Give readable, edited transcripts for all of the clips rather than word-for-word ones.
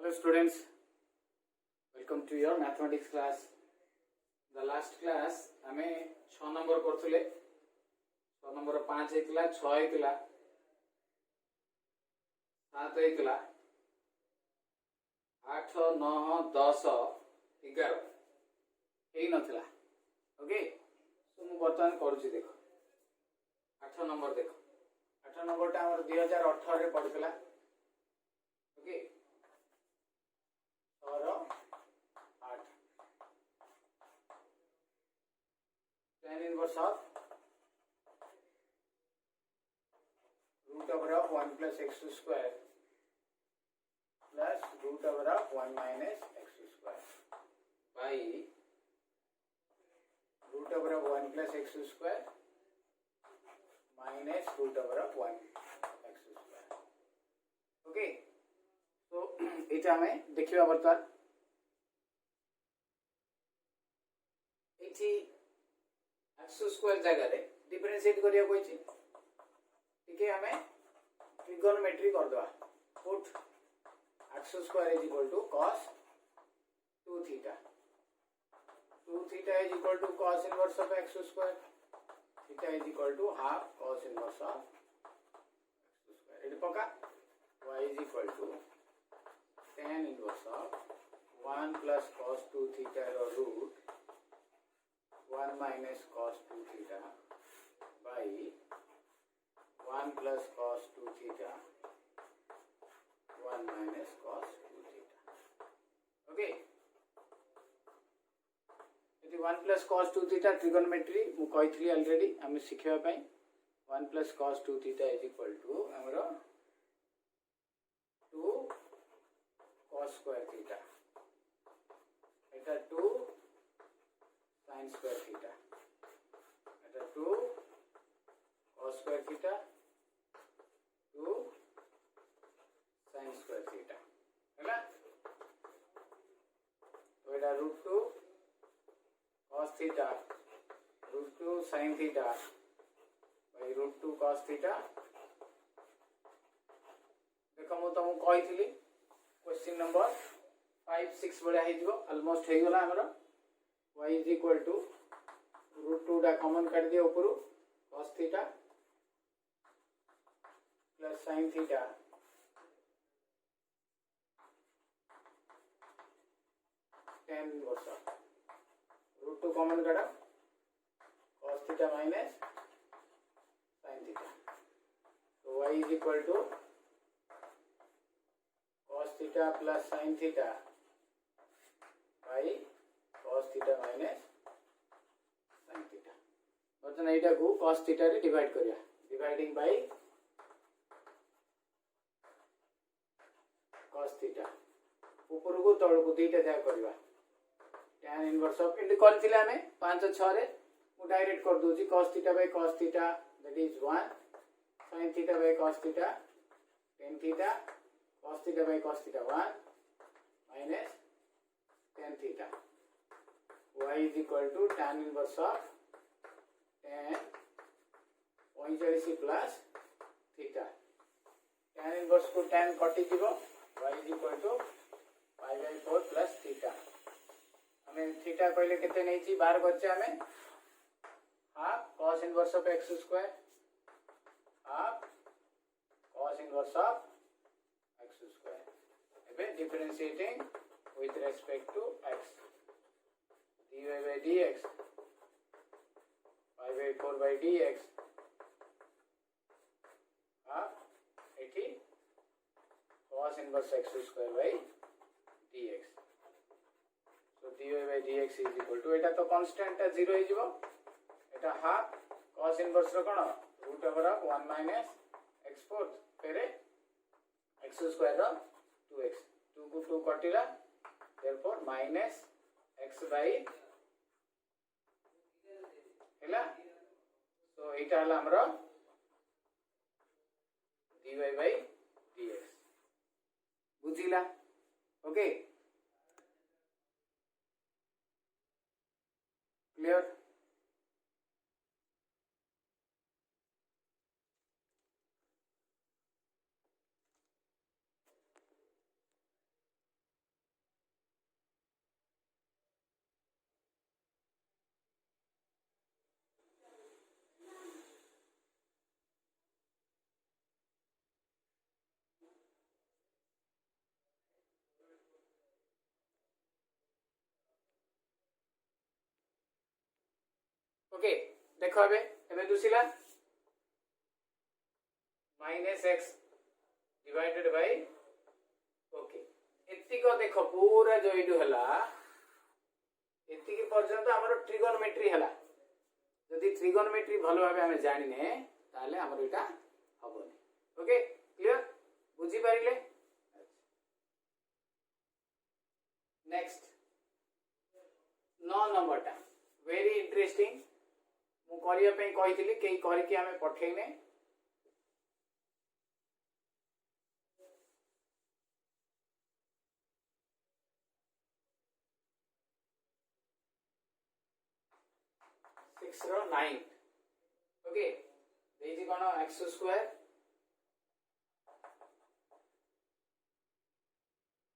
Hello students, welcome to your mathematics class. The last class आमे 6 number करथुले 6 number 5 हेतला 6 हेतला 7 हेतला 8 9 10 11 हेई नथिला. Okay so मु बर्तमान करूची देखो 8 नंबर देखो 8 नंबर टा हमर 2018 रे पडथिला. ओके और 8 tan inverse of root over of 1 plus x square plus root over of 1 minus x square by root over of 1 plus x square minus root over of 1 x square. Okay, so এটা আমি देखिबा बर्तमान एठी x square जगह रे differentiate करिया Koichi ठीक है. हमें ट्रिगोनोमेट्री कर दवा. Put x square is equal to cos 2 theta. 2 theta is equal to cos inverse of x square. Theta is equal to half cos inverse of x square. इट पका y is equal to tan inverse of 1 plus cos 2 theta or root 1 minus cos 2 theta by 1 plus cos 2 theta 1 minus cos 2 theta. Okay, यदि 1 plus cos 2 theta trigonometry मु कहिथली already हम सिखिबा पई 1 plus cos 2 theta is equal to हमरो 2 cos square theta. Eta 2 sin square theta. Eta 2 cos square theta. 2 sin square theta. हैला. तो एटा root 2 cos theta root 2 sin theta by root 2 cos theta. देखो मु तुमको कहिथली question number 5 6 बड़ा हे जिवो almost हे गला हमरो y is equal to root 2 डा कॉमन काट दियो ऊपर cos थीटा प्लस sin थीटा tan इनवर्स रूट 2 कॉमन काटा cos थीटा माइनस sin थीटा. तो y is equal to cos theta plus sin theta by cos theta minus sin theta. बर्तन एटा को cos theta रे डिवाइड करिया. डिवाइडिंग बाय cos theta ऊपर को तळ को दीटा जा करबा. tan इनवर्स ऑफ इनटू करथिले हमें 5 6 रे मु डायरेक्ट कर दोची cos theta by cos theta that is 1 sin theta by cos theta tan theta cos theta by cos theta 1 minus tan theta. Y is equal to tan inverse of tan 45 plus theta. Tan inverse को tan कटि जीवो. Y is equal to pi by 4 plus theta. हमें theta कहले केते नै छी बाहर करछे हमें half cos inverse of x square half cos inverse of x square. Even differentiating with respect to x dy by dx pi by 4 by dx एठी cos inverse x square by dx. So dy by dx is equal to एटा तो constant 0 हे जिवो. एटा हाफ cos inverse रो कोन root over of 1 minus x fourth फेरे x square रो 2x 2 को 2 कटिला therefore minus x by हैला. so एटा हला हमरो dy by dx बुझिला. Okay clear. ओके देखो एबे दुसिला minus x divided by okay एतिक देखो पूरा जो इडु हला एतिक पर्यंत हमर ट्रिगोनोमेट्री हला जदि ट्रिगोनोमेट्री भलो भाबे हमें जानिने ताले हमर एटा हबोनी ओके क्लियर बुझी पारिले नेक्स्ट 9 नंबर टा वेरी इंटरेस्टिंग मु करिया पे कहितली के करिके हमें पठेइने सिक्स रो 9 ओके देजी कोन x square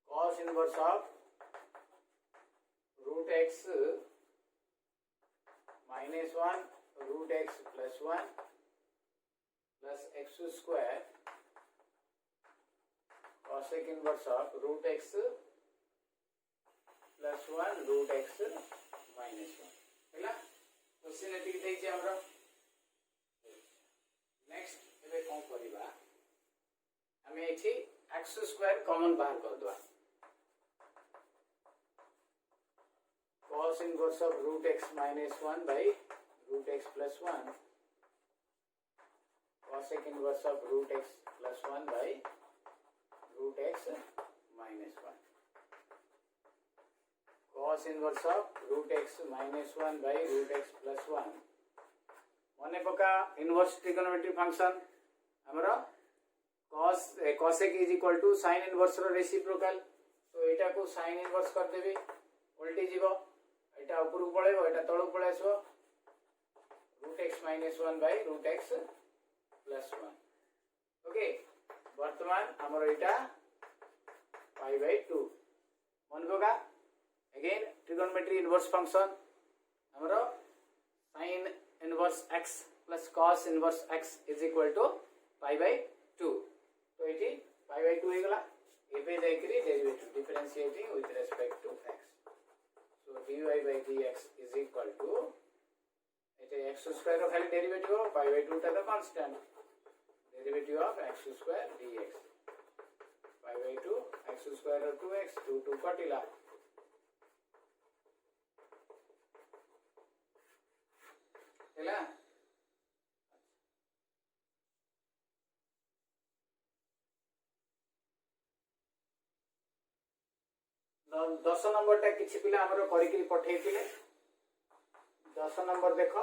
cos inverse of root x minus 1 root x plus 1 plus x square cosec inverse of root x plus 1 root x minus 1 ହେଲା क्वेश्चन एति देछि हमरा नेक्स्ट एबे कोन करिबा हमें एठी x स्क्वायर कॉमन बाहर कर दवा cos inverse of root x minus 1 by root x plus 1 cosec inverse of root x plus 1 by root x minus 1 cos inverse of root x minus 1 by root x plus 1 मने पका inverse trigonometry function हमरा cosec is equal to sin inverse रो reciprocal तो एटा को sin inverse कर देबे उल्टी जीवो एटा ऊपर को पळेबो एटा तळो पळेसो root x minus 1 by root x plus 1 okay वर्तमान हमर एटा pi by 2 मन पका अगेन ट्रिगोनोमेट्री इनवर्स फंक्शन हमरो sin inverse x plus cos inverse x is equal to pi by 2 तो इटी pi by 2 हेगला एबे जाईकरी derivative differentiating with respect to x so dy by dx is equal to it x square रो खाली derivative हो pi by 2 ता तो constant derivative of x square dx pi by 2 x square रो 2x 2 2 कटिला ହେଲା 10 नंबर टा किछि पिला हमरो करिकरी पठेइतिले 10 नंबर देखो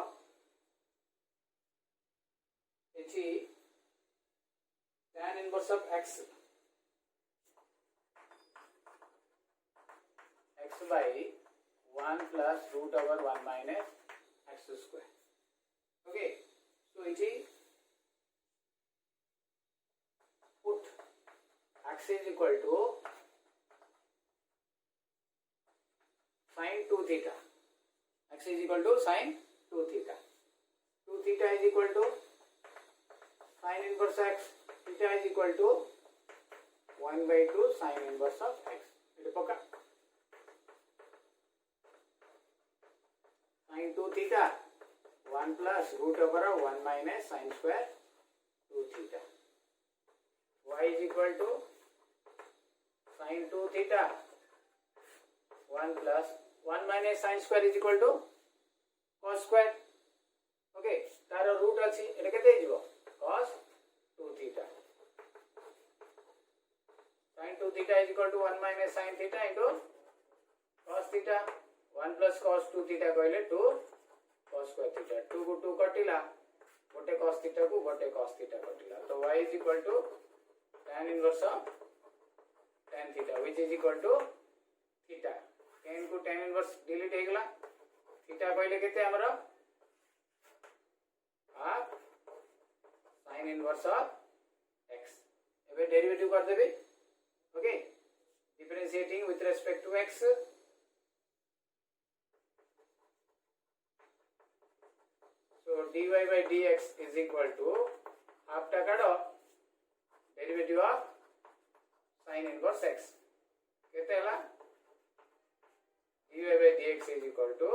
एची tan inverse of x by 1 plus root over 1 minus x square okay so echi put x is equal to sin 2 theta x is equal to sin 2 theta 2 theta is equal to sin inverse x theta is equal to 1 by 2 sin inverse of x it paka sin 2 theta 1 plus root over 1 minus sin square 2 theta y is equal to sin 2 theta 1 plus 1 minus sin square is equal to cos square okay तारो root अछि एटा केते हिजबो cos 2 theta sin 2 theta is equal to 1 minus sin theta into cos theta 1 plus cos 2 theta कहले 2 cos square theta 2 को 2 कटिला गोटे cos theta को गोटे cos theta कटिला तो y is equal to tan inverse of tan theta which is equal to theta tan को tan inverse delete हे गेला थीटा कहले केते हमरो हाफ sin inverse of x एबे डेरिवेटिव कर देबे okay differentiating with respect to x so dy by dx is equal to half टा काढो derivative of sin inverse x केते हला dy by dx is equal to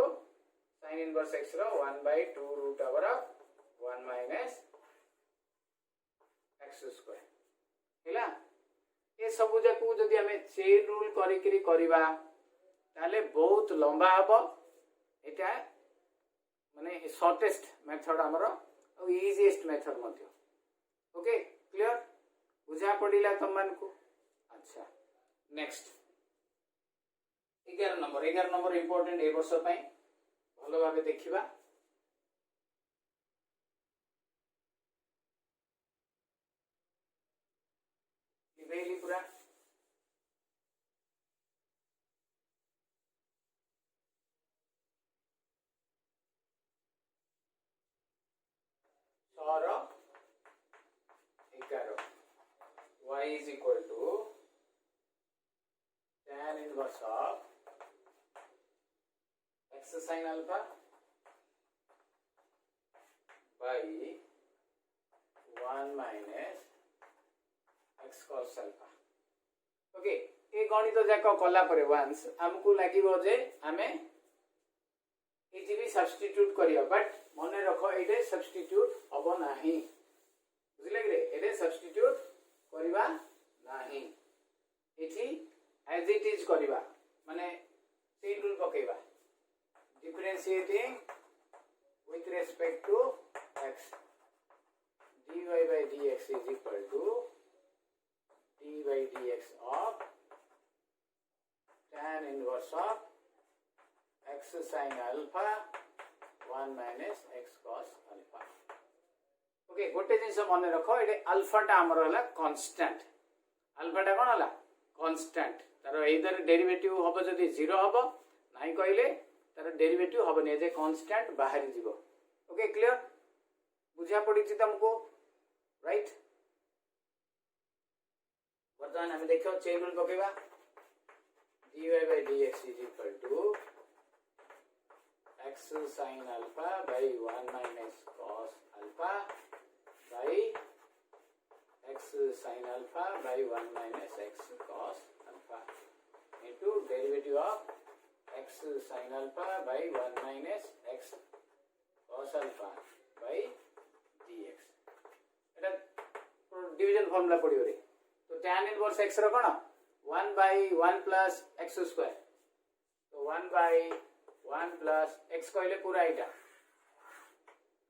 sin inverse x row 1/2 root over of 1 minus x square हैला ए सब जाकू जदि हमें chain rule करी करबा ताले बहुत लंबा हबो एटा माने शॉर्टेस्ट मेथड हमरो और इजीएस्ट मेथड मध्य ओके क्लियर बुझा पड़िला तुम मान को अच्छा नेक्स्ट 11 नंबर इंपोर्टेंट ए वर्ष पई भलो भाबे देखिबा लिबेली पूरा और 11 y is equal to tan inverse of x sin alpha by 1 minus x cos alpha okay ए गणित जाक कला परे वंस हमको लागिवो जे हमें एजी भी सब्स्टिट्यूट करियो बट मने रखो एटे सब्स्टिट्यूट हबो नाही बुझिले रे एटे सब्स्टिट्यूट करिबा नाही एठी एज इट इज करिबा माने चेन रूल पकेबा differentiating with respect to x dy by dx is equal to d by dx of tan inverse of x sin alpha 1 minus x cos alpha okay गोटे जिंस मन रख ये अल्फाटा आमर है constant अल्फाटा कौन है कांस्टेंट तार इधर डेरिवेटिव हम जदि 0 हम ना कहले तार डेरिवेटिव हम नहीं कांस्टेंट बाहरी जीव ओके क्लियर बुझा पड़ी तुमको राइट बर्तमान हमें देखो चेन रूल पकेबा dy by dx is equal to x sin alpha by 1 minus cos alpha by x sin alpha by 1 minus x cos alpha into derivative of x sin alpha by 1 minus x cos alpha by dx एटा division formula पड़ियो रे तो tan inverse x रो कोन 1 by 1 plus x square तो 1 by 1 plus x कहले पूरा एटा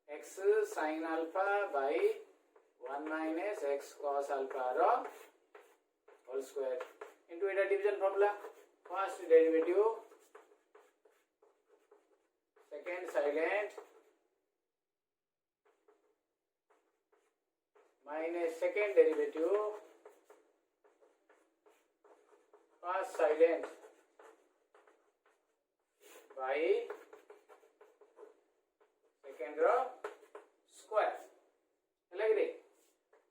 x sin alpha by 1 minus x cos alpha रो whole square into एटा division formula first derivative second silent minus second derivative first silent by second रो square लग रे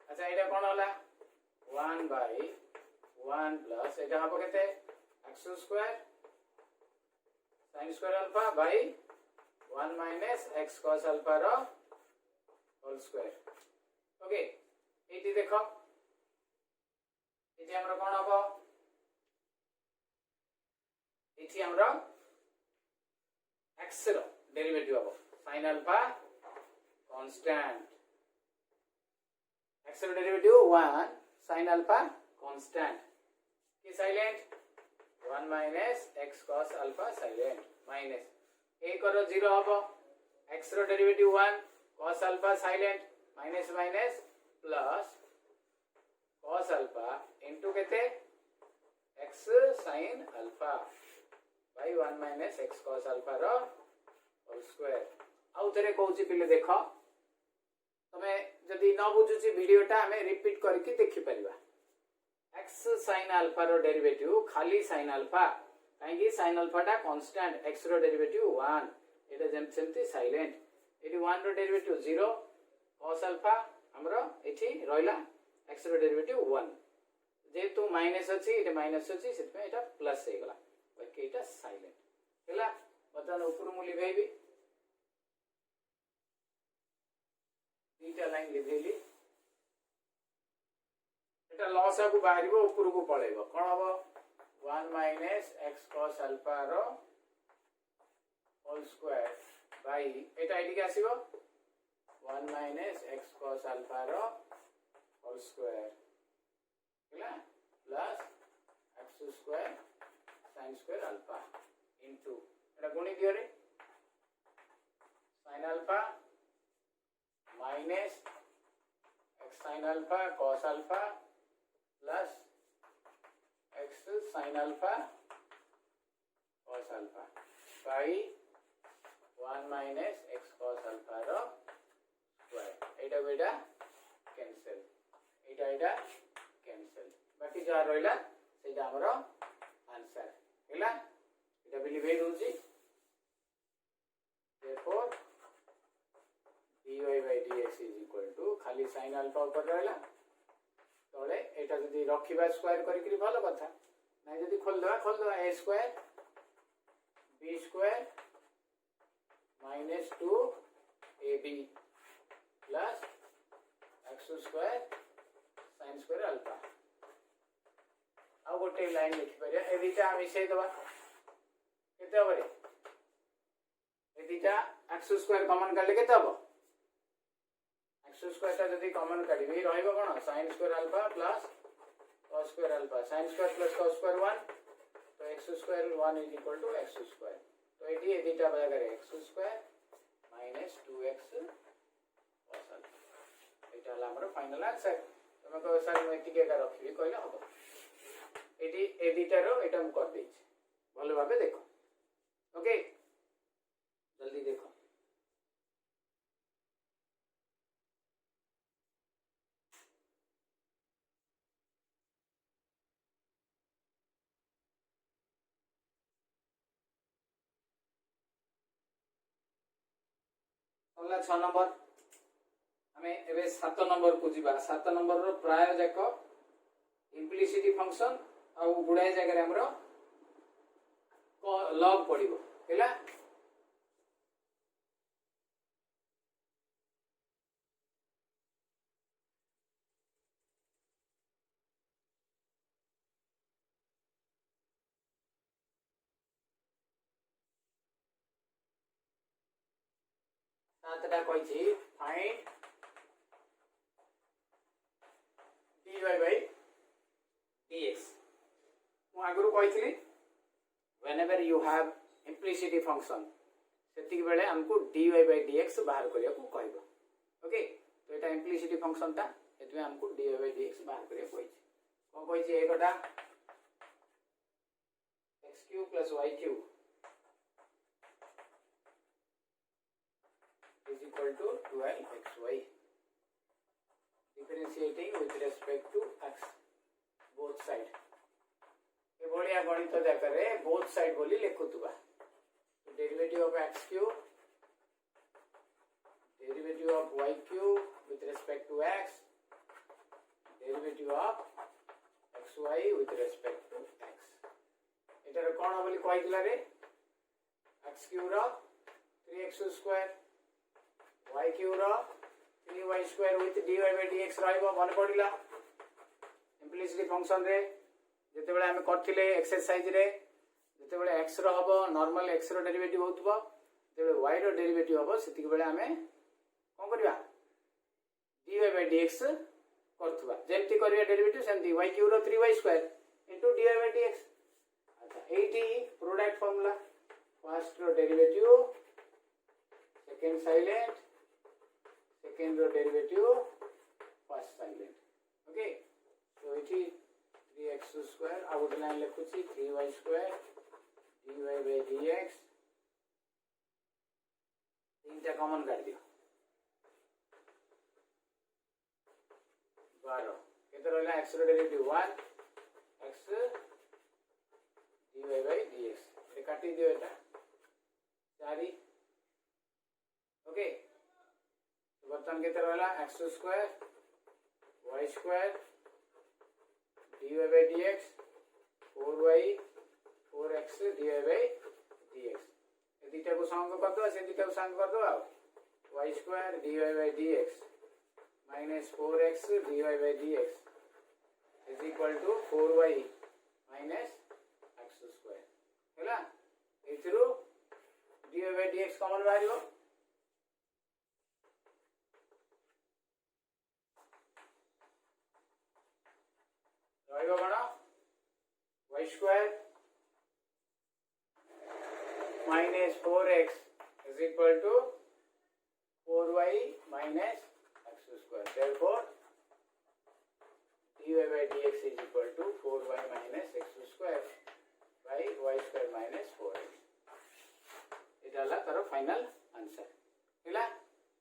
अच्छा एटा कोन होला 1 by 1 plus एटा हबो केते x square sin square alpha by 1 minus x cos alpha रो whole square ओके एटी देखो एटी हमरा कोन हबो एटी हमरा x रो डेरिवेटिव हबो sin alpha कांस्टेंट x रो डेरिवेटिव 1 sin alpha कांस्टेंट की साइलेंट 1 minus x cos alpha साइलेंट माइनस a करो 0 हबो x रो डेरिवेटिव 1 cos alpha साइलेंट minus minus plus cos alpha into केते x sin alpha by 1 minus x cos alpha रो whole square आउ थरे कहूची पिले देखो तमे जदी न बुझुची वीडियोटा हमें रिपीट करके देखि परिबा x sin alpha रो डेरिवेटिव खाली sin alpha काहे कि sin alpha टा कांस्टेंट x रो डेरिवेटिव 1 एटा जेम सेमती साइलेंट एटी 1 रो डेरिवेटिव 0 cos alpha हमरो एठी रहिला x रो डेरिवेटिव 1 जेतु माइनस अछि एटा माइनस अछि सेत में एटा प्लस हे गला बाकी एटा साइलेंट हैला बतन ऊपर मु लिखेबी तीटा लाइन लिखेली एटा लॉस को बाहरिबो ऊपर को पळेबो कोन हबो 1 minus x cos alpha रो होल स्क्वायर बाई एटा एटी के आसीबो 1 माइनस x cos अल्फा रो होल स्क्वायर हैला plus x square sin square alpha into एटा गुणी दियो रे sin alpha minus x sin alpha cos alpha plus x sin alpha cos alpha by 1 minus x cos alpha रो square एटा बेटा cancel एटा cancel बाकी जा रहला सेटा हमरो आंसर हैला एटा बिलीव हे दोजी therefore dy by dx is equal to खाली sin अल्फा ऊपर रहला तळे एटा जदी रखिबा स्क्वायर करी करी भलो कथा नै जदी खोल दवा a square b square minus 2 ab plus x square sin square alpha आ गोटे लाइन लिखि परिया ए दिटा मिसै दबा केते हबरे ए दिटा x square कॉमन करले केते हबो x square ता जदी कॉमन करिबी रहइबो कोन sin square alpha plus cos square alpha sin square plus cos square 1 तो x square 1 is equal to x square तो एटी ए दिटा बजा करे x square minus 2x cos alpha एटा ला हमर फाइनल आंसर तमे को sir मैं टिके का रखिबी कहले हबो एटी ए दिटा रो एटा हम कर देछि भलो भाबे देखो ओके जल्दी देखो अगला 6 नंबर हमें एबे 7 नंबर को जीवा 7 नंबर रो प्राय जाक इम्प्लिसिटी फंक्शन आ गुडाय जगह रे हमरो लॉग पड़िबो हैला सातटा कहिछि फाइंड dy by dx मु आगरु कहिथिली whenever you have implicit function सेति बेले हमको dy by dx बाहर करिया को कहबो ओके तो एटा implicit function ता एतमे हमको dy by dx बाहर करिया कहिछि कोन कहिछि एकटा x cube plus y cube is equal to 12xy differentiating with respect to x both side ए बढ़िया गणित देखरे both side बोली लिखुतबा तो derivative of x cube derivative of y cube with respect to x derivative of xy with respect to x एटार कोन बोली कहितला रे x cube रो 3x square y cube रो 3y square with dy by dx रहइबो मन पडिला implicit function रे जते बेले हम करथिले एक्सरसाइज रे जते बेले x रो हबो नॉर्मल x रो डेरिवेटिव होतबो जते बेले y रो डेरिवेटिव हबो सेति बेले हमें कोन करबा dy by dx करथबा जेमति करबा डेरिवेटिव सेमति y cube रो 3y square into dy by dx अच्छा एटी प्रोडक्ट फार्मूला फर्स्ट रो डेरिवेटिव सेकंड साइलेंट second row derivative first silent okay so it is 3x square out line lekhuchi 3y square dy by dx तीनटा common कर दियो 12 केते रहला x रो derivative 1 x dy by dx ए काटी दियो एटा 4 ओके बर्तन के तरह वाला x square y square dy by dx 4y 4x dy by dx ए दिटा को संग कर दो से दिटा को संग कर दो y square dy by dx minus 4x dy by dx is equal to 4y minus x square हैला एथरो dy by dx कॉमन बाहरियो ରହିବ କ'ଣ y square minus 4x is equal to 4y minus x square. Therefore, dy by dx is equal to 4y minus x square by y square minus 4x. এটা হল তার final answer ହେଲା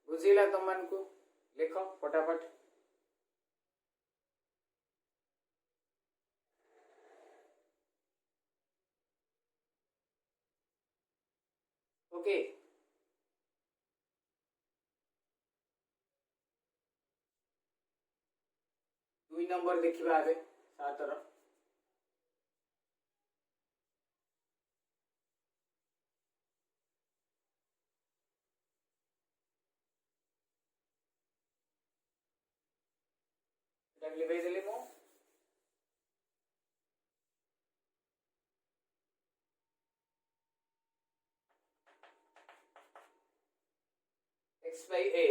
ବୁଝିଲା ତମମାନଙ୍କୁ ଲେଖ फटाफट okay दुई नंबर देखिबा आबे 7 रो लिखे देली मु x by a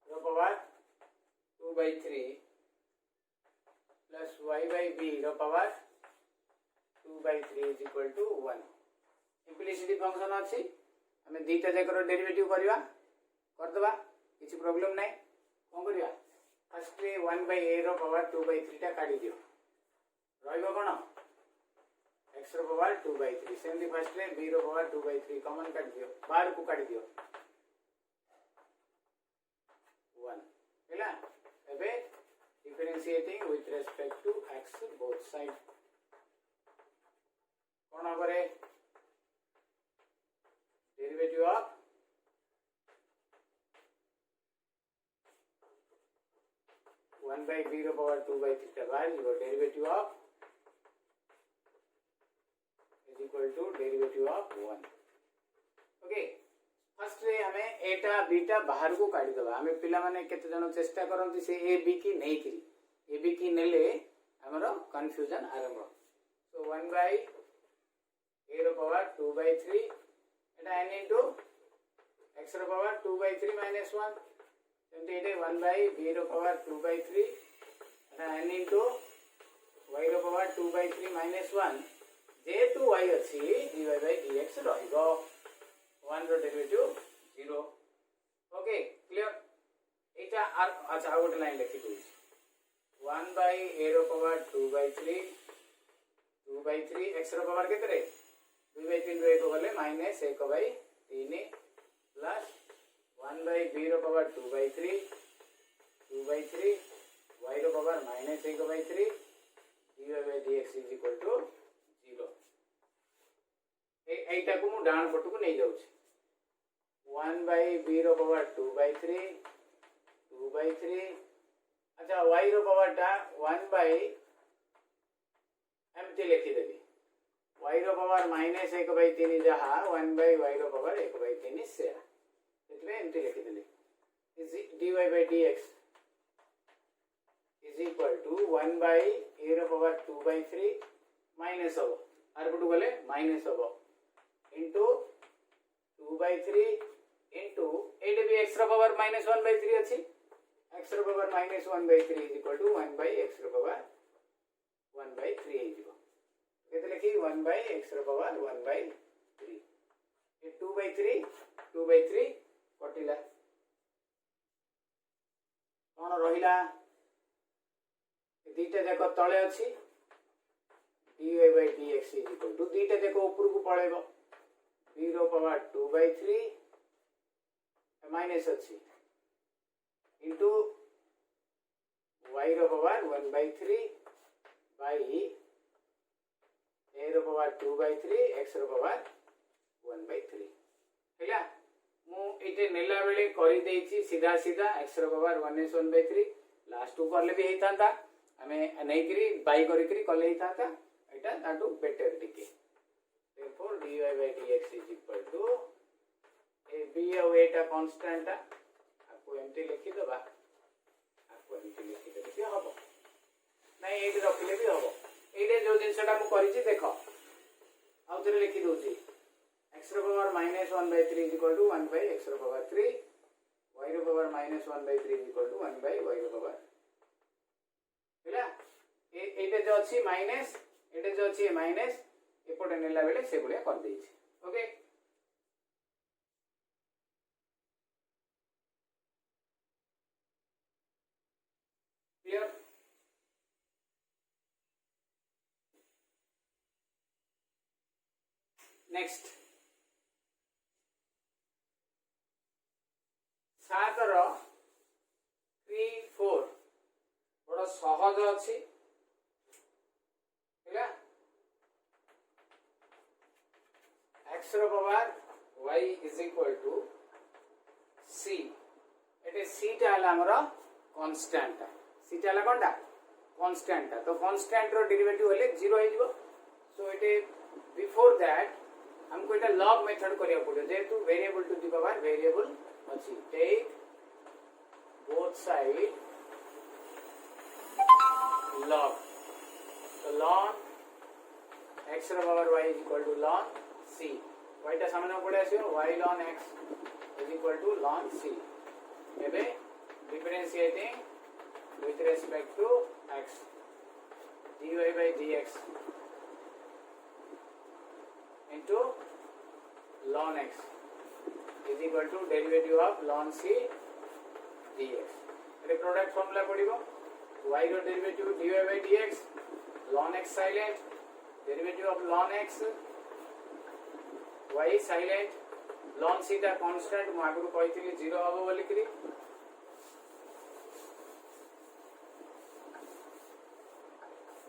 रो power 2 by 3 plus y by b रो power 2 by 3 is equal to 1. Implicit function अछि हमें दीटा जाकर डेरिवेटिव करबा कर दबा किछि प्रॉब्लम नै कोन करबा फर्स्ट 1 by a रो पावर 2 by 3 टा काढी दियो रहइबो कोन x रो पावर 2 by 3 सेमली फर्स्ट b रो पावर 2 by 3 कॉमन काढ दियो बाहर को काढी दियो 1 हैला एबे differentiating with respect to x both side कोन करे derivative of one by b रो पावर 2 by 3 बाहर zero derivative of is equal to derivative of 1. Okay first ray हमें एटा बीटा बाहर को काढी दबा हमें पिला माने केते जण चेष्टा करंती से ए बी की नहीं करी ए बी की नेले हमरो कंफ्यूजन आरंभ सो 1 by a रो पावर 2 by 3 एटा n into x row power 2 by 3 minus 1 सेमते 1 by b रो पावर 2 by 3 एटा n into y रो पावर 2 by 3 minus 1 जेतु y अछि dy by dx रहिबो 1 रो डेरिवेटिव 0. ओके क्लियर एटा अच्छा आ गोटे लाइन लिखि दउछि 1 by a रो power 2 by 3 2 by 3 x row power केते रे 2 by 3 रो 1 गले minus 1 by 3 plus 1 by b रो पावर 2 by 3 2 by 3 y रो power minus 1 by 3 dy by dx is equal to 0. एटा को मु डान पट को नहीं जाउछि 1 by b रो पावर 2 by 3 2 by 3 अच्छा y रो पावर टा 1 by एमटी लिखि देबी y रो पावर माइनस 1 by 3 जहा 1 by y रो पावर 1 by 3 से एतबे एमटी लिखि देली is dy by dx is equal to 1 by a रो पावर 2 by 3 माइनस हो आर पटु गले माइनस हो into 2 by 3 into 8 भी x row power minus 1 by 3 अछि x row power minus 1 by 3 is equal to 1 by x row power 1 by 3 है जीवो केते लिखि 1 by x row power 1 by 3 ये 2 by 3 कटिला कोन रहिला दीटा जाक तळे अछि dy by dx is equal to दीटा जाक ऊपर को पळेबो b रो पावर 2 by 3 माइनस अच्छी इंटू y रो पावर 1 by 3 बाई a रो power 2 by 3 x row power 1 by 3 हैला मु इते नेला बेले करि देछि सीधा सीधा x row power 1 by 3 last को करले भी हेतांता हमें नै करी बाई करी करी करले हेतांता एटा ताटू बेटर टिके therefore dy by dx is equal to a b और एटा कांस्टेंट आपको एमटी लिखि दबा आपको एमटी लिखि देबे कि हबो नै एटी रखले भी हबो एटे जो जिनसटा मु करिछि देखो आउ थरे लिखि दोछि x row power -1 by 3 is equal to 1 by x row power 3 y रो power -1 by 3 is equal to 1 by y रो पावर एटे जो अच्छी माइनस एटे जो अच्छी माइनस एपटे नेला बेले से भलिया कर देछि ओके क्लियर नेक्स्ट 7 रो 3 4 बड़ा सहज अच्छी एक्स रो power y is equal to c एटे c टा हला हमर कांस्टेंट c टा हला कोनटा कांस्टेंट तो कांस्टेंट रो डेरिवेटिव होले 0 हो जिवो सो एटे बिफोर दैट हमको एटा लॉग मेथड करिया पड़ो जेतु variable to the power variable अच्छी take both side log so ln x row power y is equal to ln c y टा सामने पड़े आसियो y ln x is equal to ln c एबे differentiating with respect to x dy by dx into ln x is equal to derivative of ln c dx एबे product formula पड़िबो y रो derivative dy by dx ln x silent derivative of ln x y silent ln c टा constant मु आगु कहिथिली 0 हबो बोली करी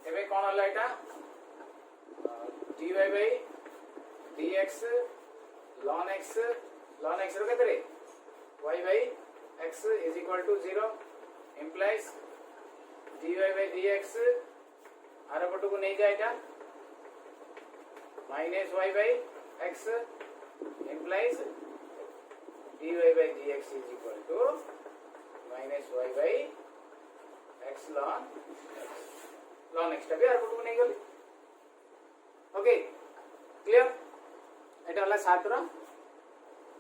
एबे कोन हला एटा dy by dx ln x रो केतरे y by x is equal to 0 implies dy by dx आर पटू को नहीं जाएगा minus y by x implies dy by dx is equal to minus y by x ln x टा भी are पटू को नहीं गली ओके क्लियर एटा हला 7 रो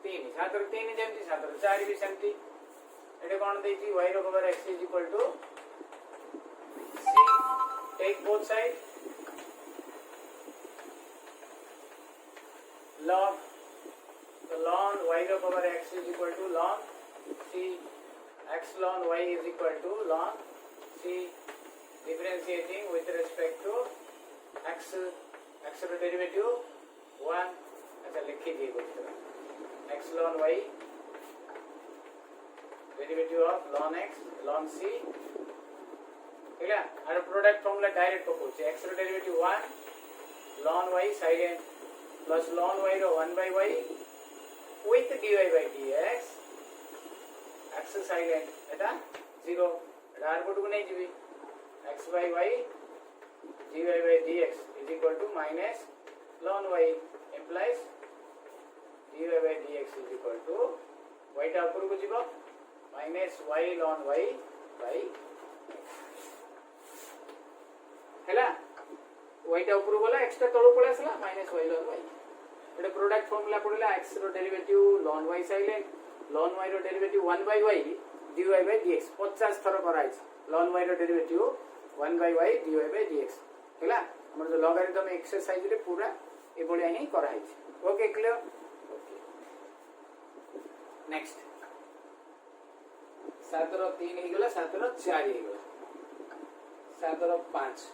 3 जेमती 7 रो 4 भी सेमती एटे कोन देछि y रो power x is equal to take both sides log the ln y रो power x is equal to ln c x ln y is equal to ln c differentiating with respect to x रो derivative 1 अच्छा लिखी दी बोलते x ln y derivative of ln x ln c ठीक है और product formula direct पकोछि x रो डेरिवेटिव 1 ln y साइलेंट प्लस ln y रो 1 by y with dy by dx x साइलेंट एटा 0 एटा आर पटु को नहीं जिबी x by y dy by dx is equal to minus ln y implies dy by dx is equal to y टा ऊपर को जिबो minus y ln y by हैला y टा ऊपर गला x टा तळो पळे आसला माइनस y ln y एटा प्रोडक्ट फार्मूला पडला x रो डेरिवेटिव ln y साइलेंट ln y रो derivative 1 by y dy by dx 50 थर कराइ ln y रो derivative 1 by y dy by dx हैला हमर जो लॉगरिथम एक्सरसाइज रे पूरा ए बढिया ही कराइ ओके क्लियर नेक्स्ट 7 रो 3 हे गला 7 रो 4 हे गला 7 रो 5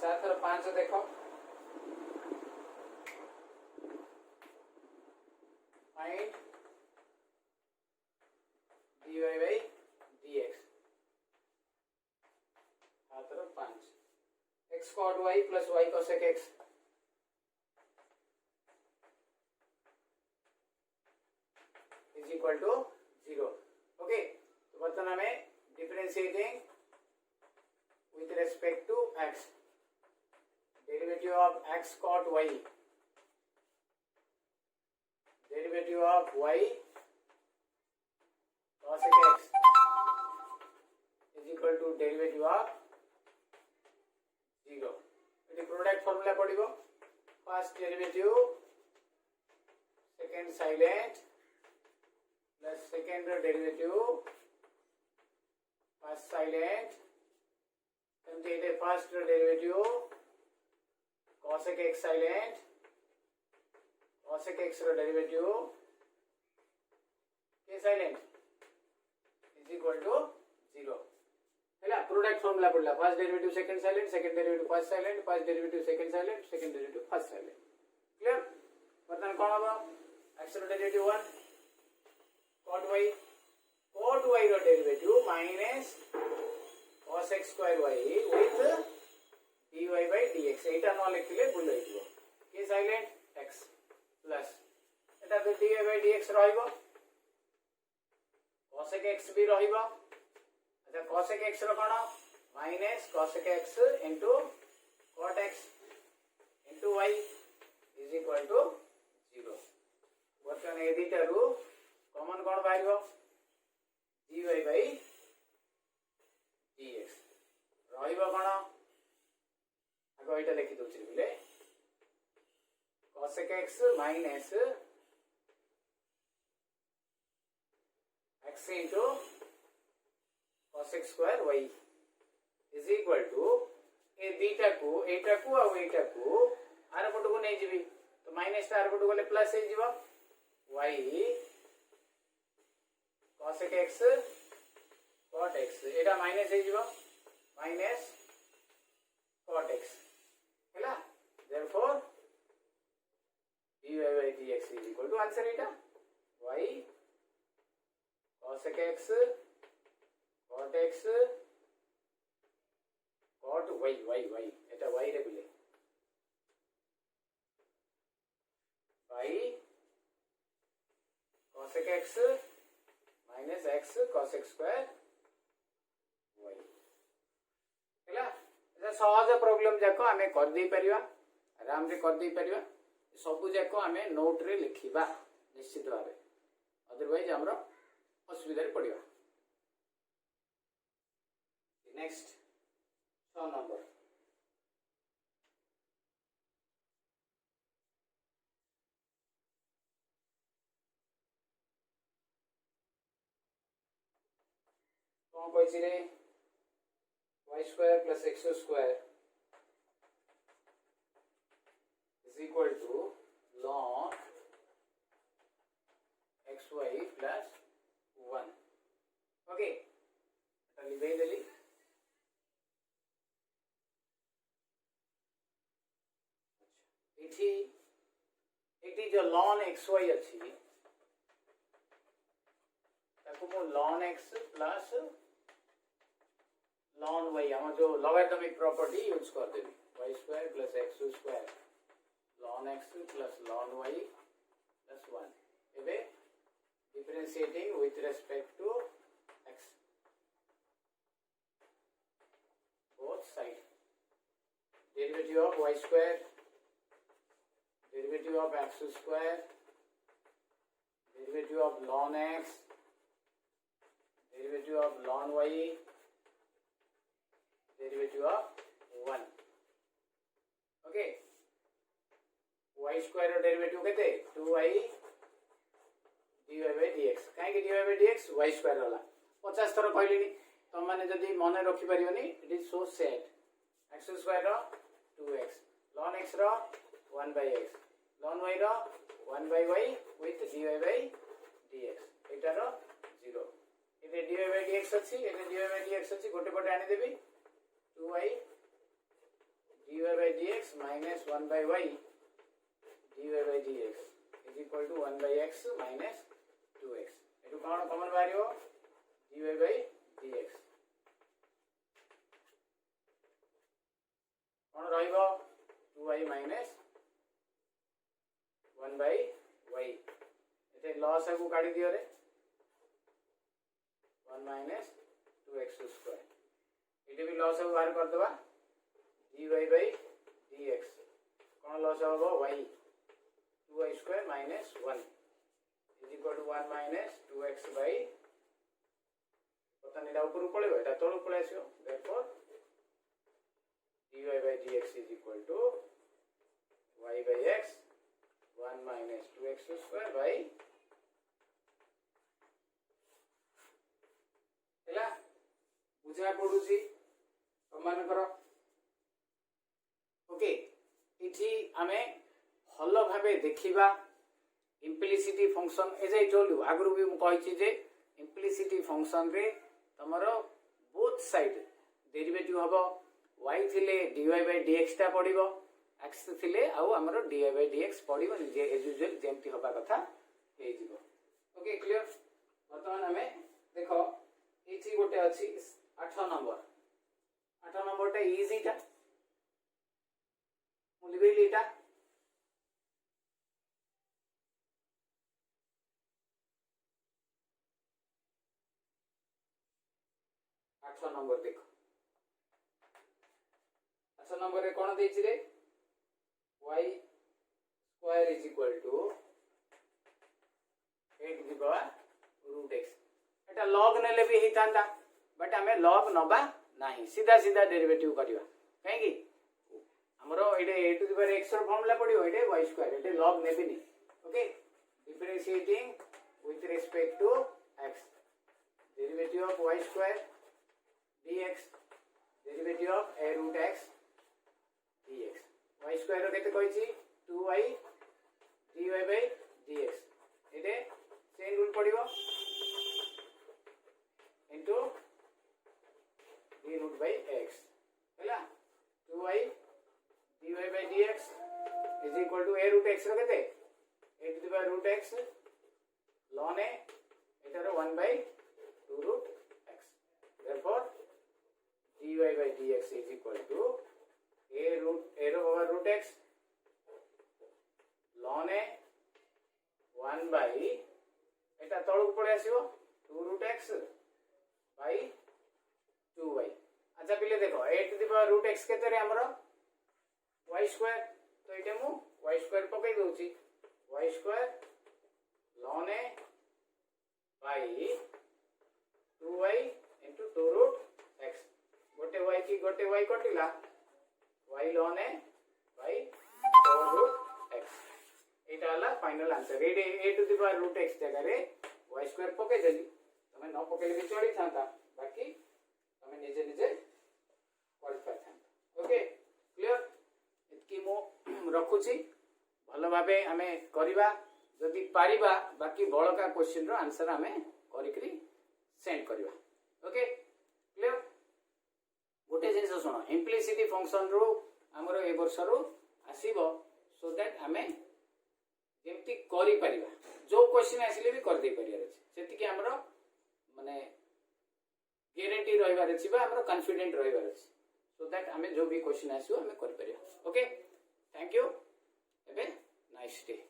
7 रो 5 देखो फाइंड dy by dx 7 रो 5 x cot y plus y cosec x is equal to 0 okay तो बर्तन हमें differentiating with respect to x derivative of x cot y derivative derivative of y cosec x is equal to derivative of 0. ये product formula पड़िबो first derivative second साइलेंट plus second derivative first साइलेंट सेमती ये first derivative cosec x साइलेंट cosec x रो derivative के साइलेंट इज इक्वल टू 0 हैला प्रोडक्ट फॉर्मूला पड़ला फर्स्ट डेरिवेटिव सेकंड साइलेंट सेकंड डेरिवेटिव फर्स्ट साइलेंट फर्स्ट डेरिवेटिव सेकंड साइलेंट सेकंड डेरिवेटिव फर्स्ट साइलेंट क्लियर बर्तन कोन होबो x रो डेरिवेटिव 1 cot y रो derivative minus cos x square y with dy by dx एटा न लिखले भूल होइबो के साइलेंट x प्लस एटा तो dy by dx रहइबो cosec x भी रहइबो अच्छा cosec x रो कोन minus cosec x into cot x into y is equal to 0 वर्तन ए दिटारु कॉमन कोन बाहिरबो dy by dx रहइबो कोन आगो एटा लिखि दोछि बिले cosec x minus x into cosec square y is equal to A beta को एटा को आ एटा को आर पट को नै जिबी तो माइनस आर पट गले प्लस हे जिवो y cosec x cot x एटा माइनस हे जिवो माइनस cot x हैला therefore dy by dx is equal to answer Etah y cosec x cot x cot y Etah y रे बिले by cosec x minus x cosec square y हैला एटा सहज problem जाको हमें कर दे परिबा आराम रे कर दे परिबा सब जाको हमें नोट रे लिखिबा निश्चित भाबे अदरवाइज हमरो असुविधा रे पड़िबा नेक्स्ट 6 नंबर कौन कहछि रे y square plus x square is equal to ln xy plus 1 okay तो लिखे देली इठी इठी जो ln xy अछि ताको मो ln x plus ln y हम जो लॉगरिथमिक प्रॉपर्टी यूज कर देबी y square plus x square ln x plus ln y plus 1 एबे differentiating with respect to x both side derivative of y square derivative of x square derivative of ln x derivative of ln y derivative of 1 okay y square row derivative केते 2y dy by dx काहे कि dy by dx y square वाला 50 थर कहलिनी त माने जदी मने रखि परियोनी it is so set x square रो 2x ln x रो 1 by x ln y रो 1 by y with dy by dx एटा रो 0 एते dy by dx अछि एते dy by dx अछि गोटे पटे आनि देबी 2y dy by dx minus 1 by y dy by dx is equal to 1 by x minus 2x एटु कोन कॉमन बारियो dy by dx कोन रहइबो 2y minus 1 by y एते लॉस को काढी दियो रे 1 minus 2x square एटे भी लॉस को बाहर कर दबा dy by dx cone loss होबो y 2y square minus 1 1 minus 2x by पता नहीं ऊपर पड़े एटा तल पड़े आसो therefore dy by dx is equal to y by x 1 minus 2x square by ହେଲା बुझा पड़ुची मान कर ओके इठी आमे भल भाबे देखिबा implicit function as I told you आगु भी कही जे इम्प्लिसिटी फंक्शन रे तमरो बोथ साइड डेरिवेटिव हबो y थिले dy by dx टा पड़िबो x थिले आउ हमरो dy by dx पड़िबो जे एज यूजुअल जेमति हबा कथा हे जिवो ओके क्लियर वर्तमान हमें देखो एठी गोटे अछि 8 नंबर टा इजी टा मुलिबेली टा 8 नंबर देखो 8 नंबर रे कोन देछि रे y square is equal to 8 to the power root x Etah log नेले भी हितांता बट हमें log नबा नाही सीधा सीधा डेरिवेटिव करिवा काहे कि हमरो एटे a to the power x रो फॉर्मूला पडियो एटे y square एटे log नेबिनी okay differentiating with respect to x derivative of y square dx derivative of a root x dx y square रो केते कहछि 2y dy by dx एटे chain rule पडिबो into d root by x हैला 2y dy by dx is equal to a root x रो केते a to the power root x ln a Etah row 1 by 2 root x therefore dy by dx is equal to a row power root x ln a 1 by एटा तळक पळे आसीबो 2 root x by 2y अच्छा पिले देखो a to the power root x केते रे हमरो y square तो एटे मु y square पकई Dochi y square ln a by 2y into 2 root x गोटे y की गोटे y कटिला y ln a by 4 root x एटा हला final answer Ete a to the power root x जगह रे y square पके देली तमे न पकेले भी चली थांता बाकी तमे निजे निजे कर पाथांता ओके क्लियर इतकी मो रखुची भलो भाबे हमें करिबा जदि पारिबा बाकी बळका क्वेश्चन रो आंसर हमें करिकरी सेंड करिबा ओके क्लियर गोटे जिनिस सुनो इम्प्लिसिटी फंक्शन रो हमरो ए वर्ष रो आसीबो सो दैट हमें जेमती करि परिबा जो क्वेश्चन आसिले भी कर दे परिया सेति कि हमरो माने गारंटी रहिबार अछि बा हमरो कॉन्फिडेंट रहिबार अछि सो दैट हमें जो भी क्वेश्चन आसियो हमें कर परिया okay thank you have a nice day.